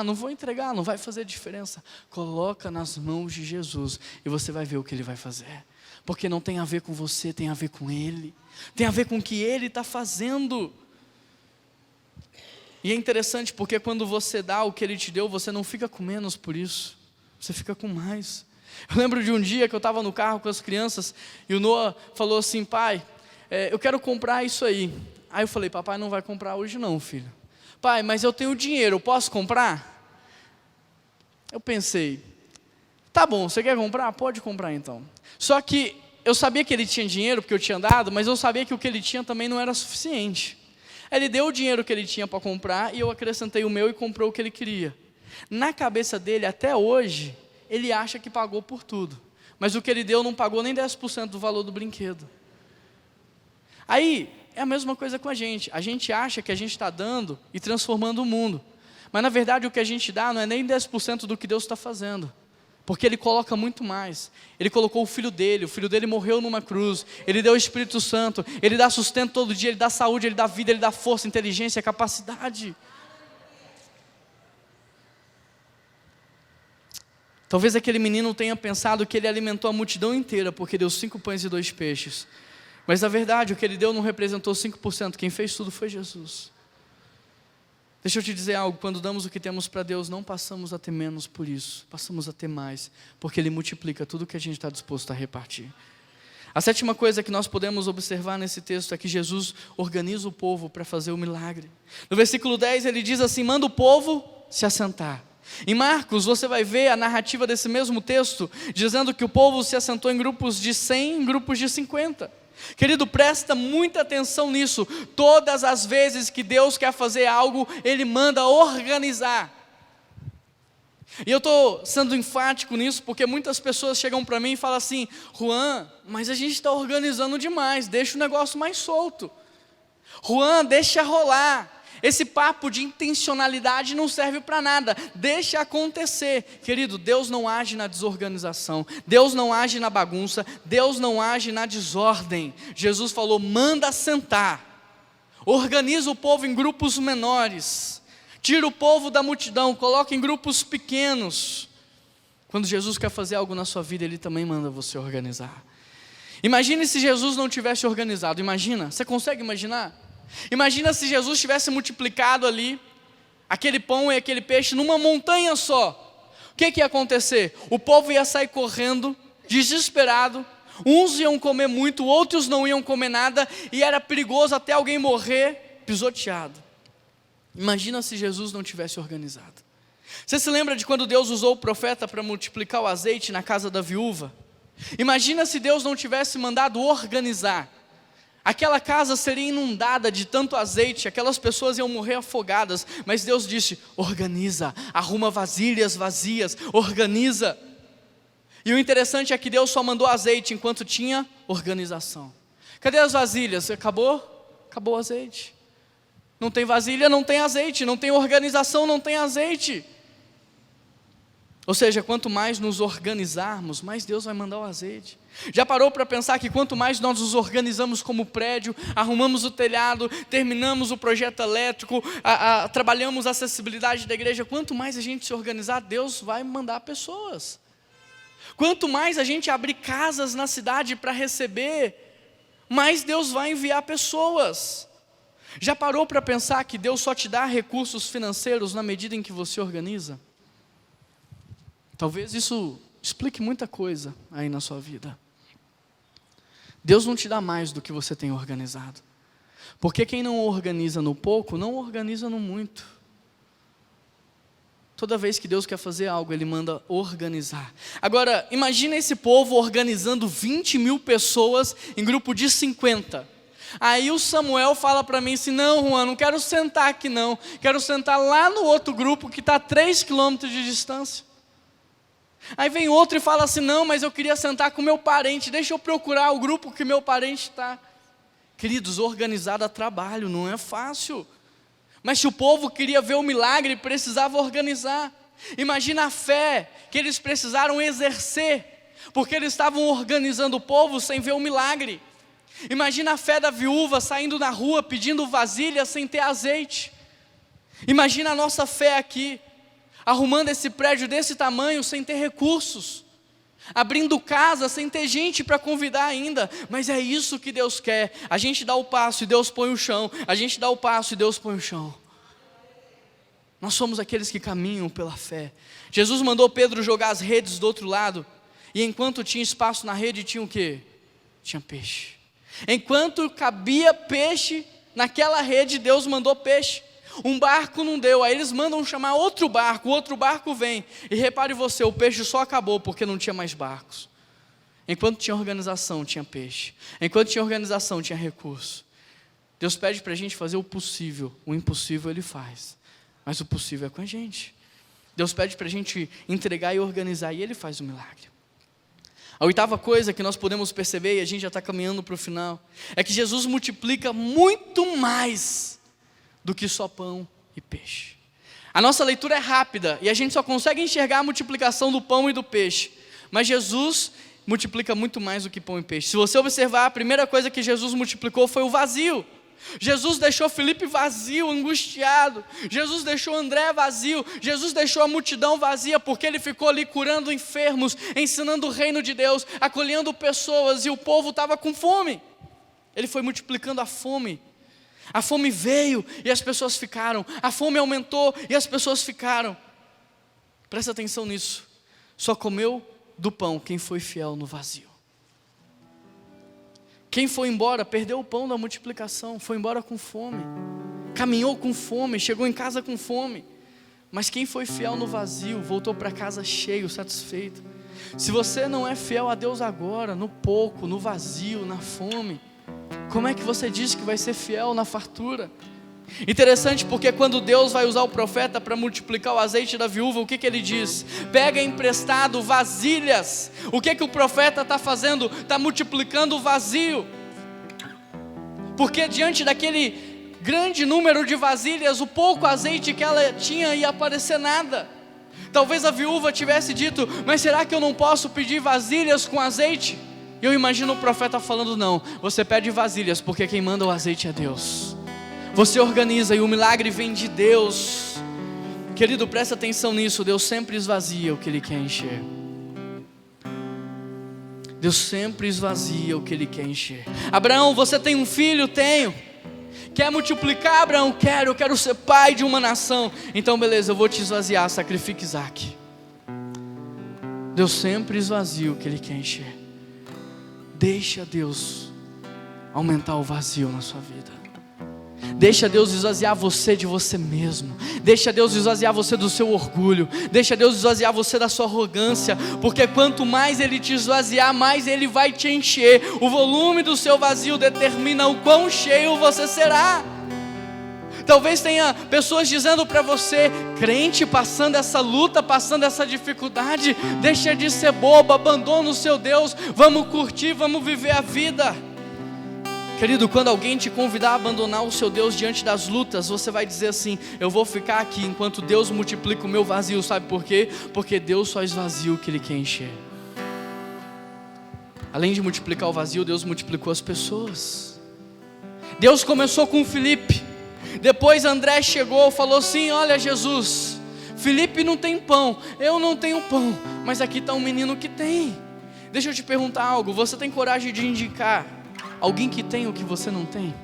Não vou entregar, não vai fazer diferença. Coloca nas mãos de Jesus e você vai ver o que Ele vai fazer. Porque não tem a ver com você, tem a ver com Ele. Tem a ver com o que Ele está fazendo. E é interessante porque quando você dá o que Ele te deu, você não fica com menos por isso. Você fica com mais. Eu lembro de um dia que eu estava no carro com as crianças e o Noah falou assim, pai, eu quero comprar isso aí. Aí eu falei, papai não vai comprar hoje não, filho. Pai, mas eu tenho dinheiro, eu posso comprar? Eu pensei, tá bom, você quer comprar? Pode comprar então. Só que eu sabia que ele tinha dinheiro, porque eu tinha dado, mas eu sabia que o que ele tinha também não era suficiente. Ele deu o dinheiro que ele tinha para comprar, e eu acrescentei o meu e comprou o que ele queria. Na cabeça dele, até hoje, ele acha que pagou por tudo. Mas o que ele deu não pagou nem 10% do valor do brinquedo. Aí, é a mesma coisa com a gente. A gente acha que a gente está dando e transformando o mundo. Mas na verdade o que a gente dá não é nem 10% do que Deus está fazendo. Porque Ele coloca muito mais. Ele colocou o filho dele morreu numa cruz. Ele deu o Espírito Santo. Ele dá sustento todo dia, Ele dá saúde, Ele dá vida, Ele dá força, inteligência, capacidade. Talvez aquele menino tenha pensado que ele alimentou a multidão inteira, porque deu 5 pães e 2 peixes. Mas na verdade o que ele deu não representou 5%, quem fez tudo foi Jesus. Deixa eu te dizer algo, quando damos o que temos para Deus, não passamos a ter menos por isso, passamos a ter mais, porque Ele multiplica tudo que a gente está disposto a repartir. A sétima coisa que nós podemos observar nesse texto é que Jesus organiza o povo para fazer o milagre. No versículo 10 ele diz assim, manda o povo se assentar. Em Marcos você vai ver a narrativa desse mesmo texto, dizendo que o povo se assentou em grupos de 100, em grupos de 50. Querido, presta muita atenção nisso. Todas as vezes que Deus quer fazer algo, Ele manda organizar. E eu estou sendo enfático nisso, porque muitas pessoas chegam para mim e falam assim, Juan, mas a gente está organizando demais, deixa o negócio mais solto. Juan, deixa rolar. Esse papo de intencionalidade não serve para nada, deixa acontecer. Querido, Deus não age na desorganização, Deus não age na bagunça, Deus não age na desordem. Jesus falou, manda sentar, organiza o povo em grupos menores, tira o povo da multidão, coloca em grupos pequenos. Quando Jesus quer fazer algo na sua vida, Ele também manda você organizar. Imagine se Jesus não tivesse organizado, imagina, você consegue imaginar? Imagina se Jesus tivesse multiplicado ali aquele pão e aquele peixe numa montanha só. O que ia acontecer? O povo ia sair correndo, desesperado. Uns iam comer muito, outros não iam comer nada, e era perigoso até alguém morrer pisoteado. Imagina se Jesus não tivesse organizado. Você se lembra de quando Deus usou o profeta para multiplicar o azeite na casa da viúva? Imagina se Deus não tivesse mandado organizar. Aquela casa seria inundada de tanto azeite, aquelas pessoas iam morrer afogadas, mas Deus disse, organiza, arruma vasilhas vazias, organiza. E o interessante é que Deus só mandou azeite enquanto tinha organização. Cadê as vasilhas? Acabou? Acabou o azeite. Não tem vasilha, não tem azeite, não tem organização, não tem azeite. Ou seja, quanto mais nos organizarmos, mais Deus vai mandar o azeite. Já parou para pensar que quanto mais nós nos organizamos como prédio, arrumamos o telhado, terminamos o projeto elétrico, trabalhamos a acessibilidade da igreja, quanto mais a gente se organizar, Deus vai mandar pessoas. Quanto mais a gente abrir casas na cidade para receber, mais Deus vai enviar pessoas. Já parou para pensar que Deus só te dá recursos financeiros na medida em que você organiza? Talvez isso explique muita coisa aí na sua vida. Deus não te dá mais do que você tem organizado. Porque quem não organiza no pouco, não organiza no muito. Toda vez que Deus quer fazer algo, Ele manda organizar. Agora, imagina esse povo organizando 20 mil pessoas em grupo de 50. Aí o Samuel fala para mim assim, não Juan, não quero sentar aqui não. Quero sentar lá no outro grupo que está a 3 quilômetros de distância. Aí vem outro e fala assim, não, mas eu queria sentar com meu parente, deixa eu procurar o grupo que meu parente está. Queridos, organizar dá trabalho, não é fácil. Mas se o povo queria ver o milagre, precisava organizar. Imagina a fé que eles precisaram exercer, porque eles estavam organizando o povo sem ver o milagre. Imagina a fé da viúva saindo na rua pedindo vasilha sem ter azeite. Imagina a nossa fé aqui, arrumando esse prédio desse tamanho sem ter recursos, abrindo casa sem ter gente para convidar ainda. Mas é isso que Deus quer. A gente dá o passo e Deus põe o chão. A gente dá o passo e Deus põe o chão. Nós somos aqueles que caminham pela fé. Jesus mandou Pedro jogar as redes do outro lado, e enquanto tinha espaço na rede, tinha o quê? Tinha peixe. Enquanto cabia peixe naquela rede, Deus mandou peixe. Um barco não deu, aí eles mandam chamar outro barco, o outro barco vem. E repare você, o peixe só acabou porque não tinha mais barcos. Enquanto tinha organização, tinha peixe. Enquanto tinha organização, tinha recurso. Deus pede para a gente fazer o possível, o impossível Ele faz. Mas o possível é com a gente. Deus pede para a gente entregar e organizar, e Ele faz o milagre. A oitava coisa que nós podemos perceber, e a gente já está caminhando para o final, é que Jesus multiplica muito mais do que só pão e peixe. A nossa leitura é rápida, e a gente só consegue enxergar a multiplicação do pão e do peixe. Mas Jesus multiplica muito mais do que pão e peixe. Se você observar, a primeira coisa que Jesus multiplicou foi o vazio. Jesus deixou Filipe vazio, angustiado. Jesus deixou André vazio. Jesus deixou a multidão vazia, porque ele ficou ali curando enfermos, ensinando o reino de Deus, acolhendo pessoas, e o povo estava com fome. Ele foi multiplicando a fome. A fome veio e as pessoas ficaram. A fome aumentou e as pessoas ficaram. Presta atenção nisso. Só comeu do pão quem foi fiel no vazio. Quem foi embora perdeu o pão da multiplicação, foi embora com fome, caminhou com fome, chegou em casa com fome. Mas quem foi fiel no vazio voltou para casa cheio, satisfeito. Se você não é fiel a Deus agora, no pouco, no vazio, na fome, como é que você diz que vai ser fiel na fartura? Interessante, porque quando Deus vai usar o profeta para multiplicar o azeite da viúva, o que ele diz? Pega emprestado vasilhas. O que o profeta está fazendo? Está multiplicando o vazio. Porque diante daquele grande número de vasilhas, o pouco azeite que ela tinha ia aparecer nada. Talvez a viúva tivesse dito: mas será que eu não posso pedir vasilhas com azeite? E eu imagino o profeta falando: não, você pede vasilhas, porque quem manda o azeite é Deus. Você organiza e o milagre vem de Deus. Querido, presta atenção nisso. Deus sempre esvazia o que Ele quer encher. Deus sempre esvazia o que Ele quer encher. Abraão, você tem um filho? Tenho. Quer multiplicar, Abraão? Quero, eu quero ser pai de uma nação. Então beleza, eu vou te esvaziar, sacrifica Isaac. Deus sempre esvazia o que Ele quer encher. Deixa Deus aumentar o vazio na sua vida. Deixa Deus esvaziar você de você mesmo. Deixa Deus esvaziar você do seu orgulho. Deixa Deus esvaziar você da sua arrogância. Porque quanto mais Ele te esvaziar, mais Ele vai te encher. O volume do seu vazio determina o quão cheio você será. Talvez tenha pessoas dizendo para você: crente, passando essa luta, passando essa dificuldade, deixa de ser bobo, abandona o seu Deus, vamos curtir, vamos viver a vida. Querido, quando alguém te convidar a abandonar o seu Deus diante das lutas, você vai dizer assim: eu vou ficar aqui enquanto Deus multiplica o meu vazio. Sabe por quê? Porque Deus só esvazia o que Ele quer encher. Além de multiplicar o vazio, Deus multiplicou as pessoas. Deus começou com Filipe. Depois André chegou e falou assim: olha Jesus, Filipe não tem pão, eu não tenho pão, mas aqui está um menino que tem. Deixa eu te perguntar algo, você tem coragem de indicar alguém que tem o que você não tem?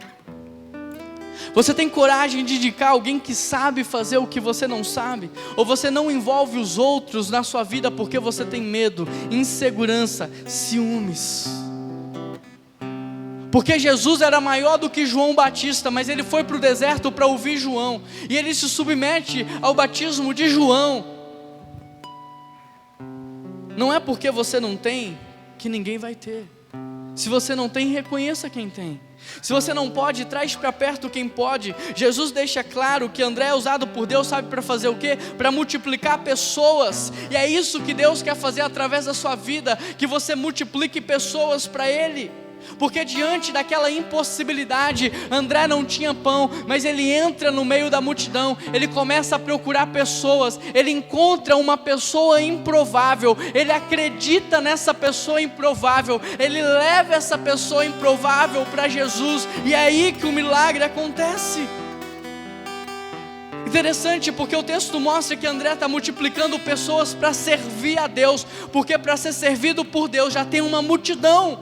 Você tem coragem de indicar alguém que sabe fazer o que você não sabe? Ou você não envolve os outros na sua vida porque você tem medo, insegurança, ciúmes? Porque Jesus era maior do que João Batista, mas ele foi para o deserto para ouvir João, e ele se submete ao batismo de João. Não é porque você não tem que ninguém vai ter. Se você não tem, reconheça quem tem. Se você não pode, traz para perto quem pode. Jesus deixa claro que André é usado por Deus, sabe para fazer o quê? Para multiplicar pessoas. E é isso que Deus quer fazer através da sua vida, que você multiplique pessoas para Ele. Porque diante daquela impossibilidade, André não tinha pão, mas ele entra no meio da multidão, ele começa a procurar pessoas, ele encontra uma pessoa improvável, ele acredita nessa pessoa improvável, ele leva essa pessoa improvável para Jesus, e é aí que o milagre acontece. Interessante, porque o texto mostra que André está multiplicando pessoas para servir a Deus, porque para ser servido por Deus já tem uma multidão.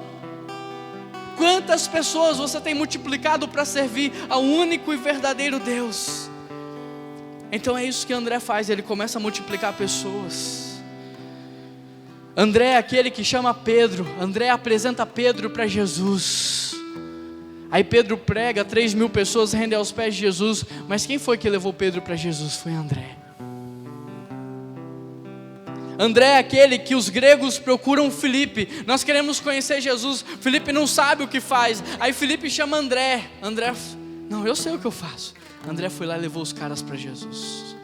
Quantas pessoas você tem multiplicado para servir ao único e verdadeiro Deus? Então é isso que André faz, ele começa a multiplicar pessoas. André é aquele que chama Pedro, André apresenta Pedro para Jesus. Aí Pedro prega, 3.000 pessoas rendem aos pés de Jesus. Mas quem foi que levou Pedro para Jesus? Foi André. André é aquele que os gregos procuram Filipe. Nós queremos conhecer Jesus. Filipe não sabe o que faz. Aí Filipe chama André. André, não, eu sei o que eu faço. André foi lá e levou os caras para Jesus.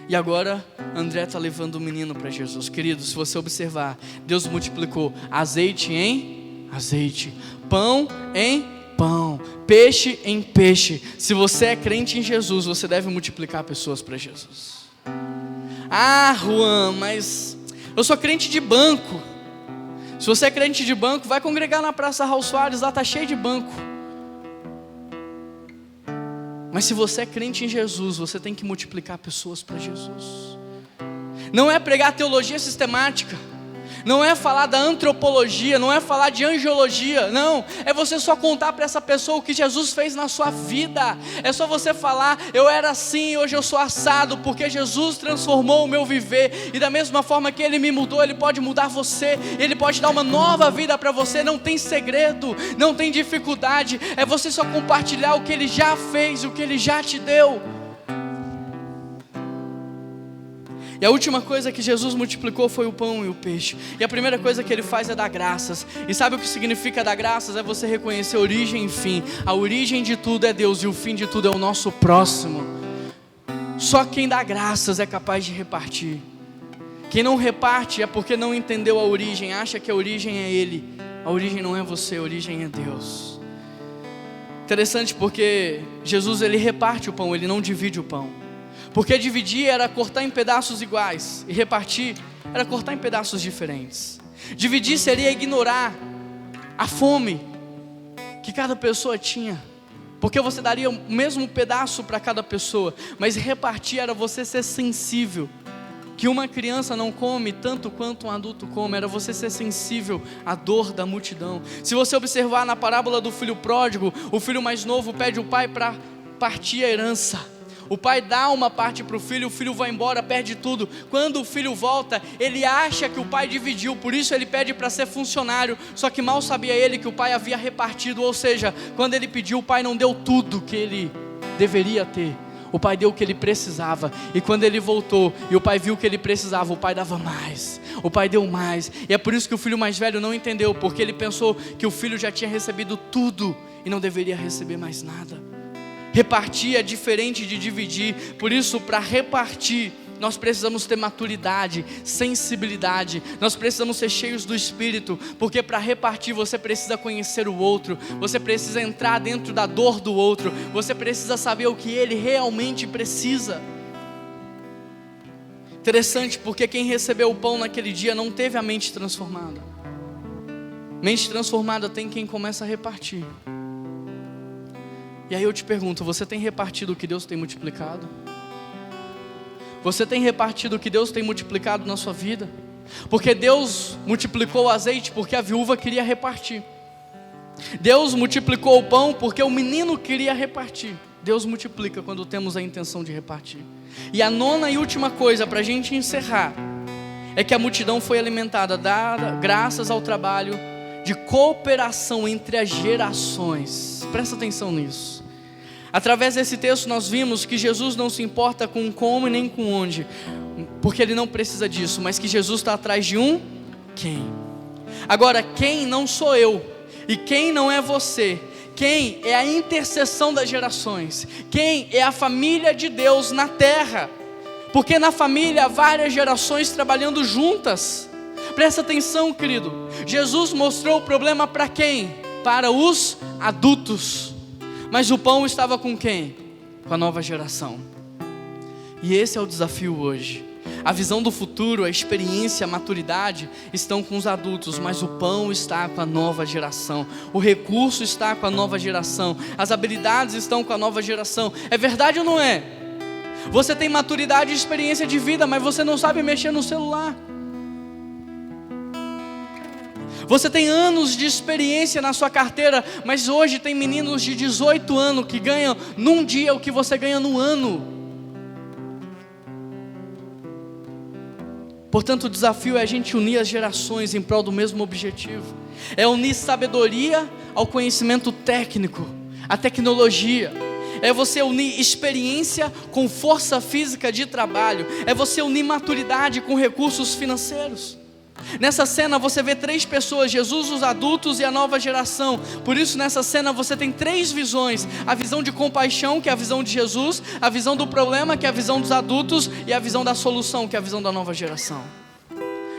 E agora André está levando o menino para Jesus. Querido, se você observar, Deus multiplicou azeite em azeite, pão em pão, peixe em peixe. Se você é crente em Jesus, você deve multiplicar pessoas para Jesus. Ah, Juan, mas eu sou crente de banco. Se você é crente de banco, vai congregar na Praça Raul Soares, lá está cheio de banco. Mas se você é crente em Jesus, você tem que multiplicar pessoas para Jesus. Não é pregar teologia sistemática, não é falar da antropologia, não é falar de angiologia, não, é você só contar para essa pessoa o que Jesus fez na sua vida. É só você falar, eu era assim, hoje eu sou assado, porque Jesus transformou o meu viver, e da mesma forma que Ele me mudou, Ele pode mudar você, Ele pode dar uma nova vida para você. Não tem segredo, não tem dificuldade, é você só compartilhar o que Ele já fez, o que Ele já te deu. E a última coisa que Jesus multiplicou foi o pão e o peixe. E a primeira coisa que Ele faz é dar graças. E sabe o que significa dar graças? É você reconhecer origem e fim. A origem de tudo é Deus e o fim de tudo é o nosso próximo. Só quem dá graças é capaz de repartir. Quem não reparte é porque não entendeu a origem, acha que a origem é Ele. A origem não é você, a origem é Deus. Interessante, porque Jesus, Ele reparte o pão, Ele não divide o pão. Porque dividir era cortar em pedaços iguais, e repartir era cortar em pedaços diferentes. Dividir seria ignorar a fome que cada pessoa tinha, porque você daria o mesmo pedaço para cada pessoa. Mas repartir era você ser sensível, que uma criança não come tanto quanto um adulto come, era você ser sensível à dor da multidão. Se você observar na parábola do filho pródigo, o filho mais novo pede o pai para partir a herança. O pai dá uma parte para o filho vai embora, perde tudo. Quando o filho volta, ele acha que o pai dividiu, por isso ele pede para ser funcionário. Só que mal sabia ele que o pai havia repartido, ou seja, quando ele pediu, o pai não deu tudo que ele deveria ter. O pai deu o que ele precisava, e quando ele voltou e o pai viu o que ele precisava, o pai dava mais, o pai deu mais. E é por isso que o filho mais velho não entendeu, porque ele pensou que o filho já tinha recebido tudo e não deveria receber mais nada. Repartir é diferente de dividir. Por isso, para repartir, nós precisamos ter maturidade, sensibilidade. Nós precisamos ser cheios do Espírito, porque para repartir você precisa conhecer o outro, você precisa entrar dentro da dor do outro, você precisa saber o que ele realmente precisa. Interessante, porque quem recebeu o pão naquele dia não teve a mente transformada. Mente transformada tem quem começa a repartir. E aí eu te pergunto, você tem repartido o que Deus tem multiplicado? Você tem repartido o que Deus tem multiplicado na sua vida? Porque Deus multiplicou o azeite porque a viúva queria repartir. Deus multiplicou o pão porque o menino queria repartir. Deus multiplica quando temos a intenção de repartir. E a nona e última coisa para a gente encerrar é que a multidão foi alimentada, dada graças ao trabalho de cooperação entre as gerações. Presta atenção nisso. Através desse texto nós vimos que Jesus não se importa com como e nem com onde, porque Ele não precisa disso, mas que Jesus está atrás de um quem. Agora, quem não sou eu, e quem não é você. Quem é a intercessão das gerações. Quem é a família de Deus na terra. Porque na família há várias gerações trabalhando juntas. Presta atenção, querido. Jesus mostrou o problema para quem? para os adultos. Mas o pão estava com quem? Com a nova geração. E esse é o desafio hoje. A visão do futuro, a experiência, a maturidade estão com os adultos, mas o pão está com a nova geração. O recurso está com a nova geração. As habilidades estão com a nova geração. É verdade ou não é? Você tem maturidade e experiência de vida, mas você não sabe mexer no celular. Você tem anos de experiência na sua carteira, mas hoje tem meninos de 18 anos que ganham num dia o que você ganha no ano. Portanto, o desafio é a gente unir as gerações em prol do mesmo objetivo. É unir sabedoria ao conhecimento técnico, à tecnologia. É você unir experiência com força física de trabalho. É você unir maturidade com recursos financeiros. Nessa cena você vê 3 pessoas: Jesus, os adultos e a nova geração. Por isso nessa cena você tem 3 visões: a visão de compaixão, que é a visão de Jesus; a visão do problema, que é a visão dos adultos; e a visão da solução, que é a visão da nova geração.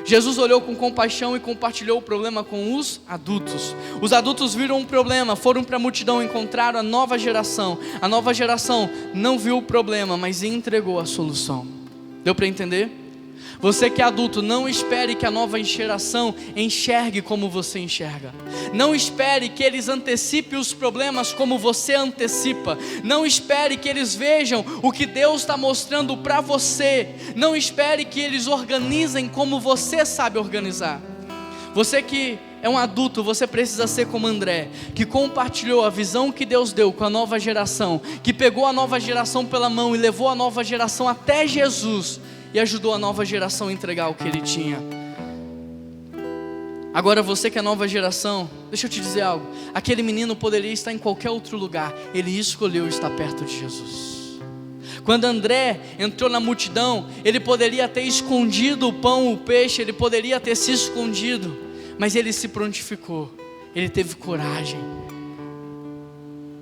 Jesus olhou com compaixão e compartilhou o problema com os adultos. Os adultos viram um problema, foram para a multidão, encontraram a nova geração. A nova geração não viu o problema, mas entregou a solução. Deu para entender? Você que é adulto, não espere que a nova geração enxergue como você enxerga. Não espere que eles antecipem os problemas como você antecipa. Não espere que eles vejam o que Deus está mostrando para você. Não espere que eles organizem como você sabe organizar. Você que é um adulto, você precisa ser como André, que compartilhou a visão que Deus deu com a nova geração, que pegou a nova geração pela mão e levou a nova geração até Jesus e ajudou a nova geração a entregar o que ele tinha. Agora você que é nova geração, deixa eu te dizer algo. Aquele menino poderia estar em qualquer outro lugar, ele escolheu estar perto de Jesus. Quando André entrou na multidão, ele poderia ter escondido o pão, o peixe, ele poderia ter se escondido, mas ele se prontificou, ele teve coragem,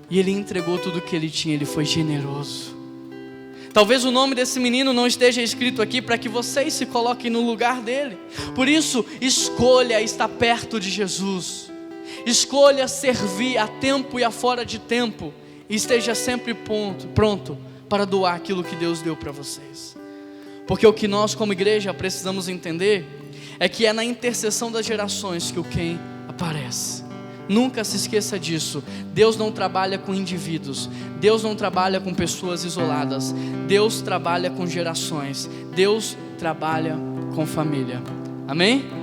e ele entregou tudo o que ele tinha, ele foi generoso. Talvez o nome desse menino não esteja escrito aqui para que vocês se coloquem no lugar dele. Por isso, escolha estar perto de Jesus. Escolha servir a tempo e a fora de tempo. E esteja sempre pronto para doar aquilo que Deus deu para vocês. Porque o que nós como igreja precisamos entender é que é na intercessão das gerações que o quem aparece. Nunca se esqueça disso. Deus não trabalha com indivíduos. Deus não trabalha com pessoas isoladas. Deus trabalha com gerações. Deus trabalha com família. Amém?